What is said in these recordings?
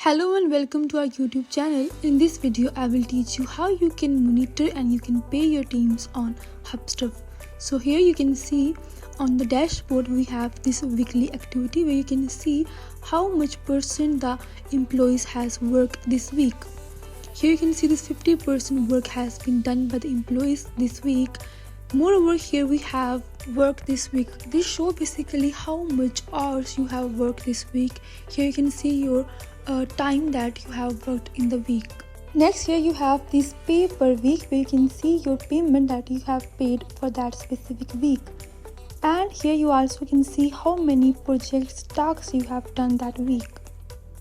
Hello and welcome to our YouTube channel. In this video, I will teach you how you can monitor and you can pay your teams on Hubstaff. So here you can see on the dashboard we have this weekly activity where you can see how much percent the employees has worked this week. Here you can see this 50% work has been done by the employees this week. Moreover, here we have work this week. This shows basically how much hours you have worked this week. Here you can see your time that you have worked in the week. Next, here you have this pay per week where you can see your payment that you have paid for that specific week. And here you also can see how many projects tasks you have done that week.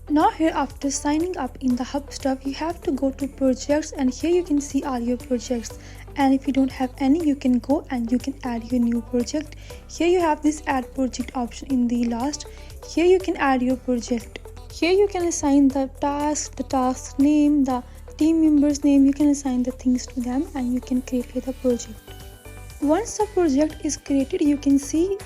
Now here, after signing up in the Hubstaff, you have to go to projects, and here you can see all your projects. And if you don't have any, you can go and you can add your new project. Here you have this add project option in the last. Here you can add your project. Here you can assign the task name, the team member's name. You can assign the things to them and you can create the project. Once the project is created, you can see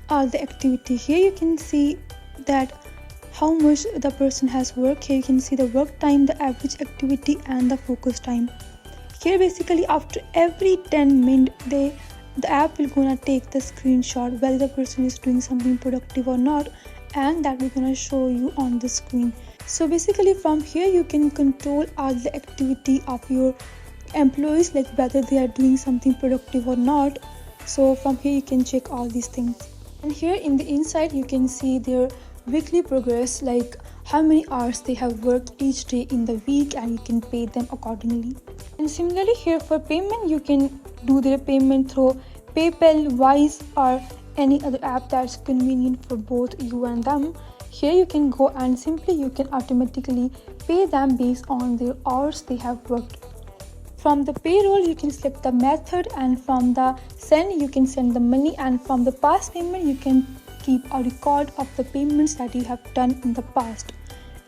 all the activity. Here you can see that how much the person has worked. Here you can see the work time, the average activity and the focus time. Here basically after every 10 minutes the app will gonna take the screenshot whether the person is doing something productive or not, and that we're gonna show you on the screen. So basically from here you can control all the activity of your employees, like whether they are doing something productive or not. So from here you can check all these things. And here in the inside you can see their weekly progress, like how many hours they have worked each day in the week, and you can pay them accordingly. And similarly here for payment, you can do their payment through PayPal, Wise or any other app that's convenient for both you and them. Here you can go and simply you can automatically pay them based on their hours they have worked. From the payroll you can select the method, and from the send you can send the money, and from the past payment you can keep a record of the payments that you have done in the past.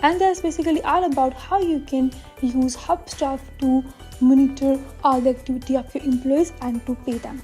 And that's basically all about how you can use Hubstaff to monitor all the activity of your employees and to pay them.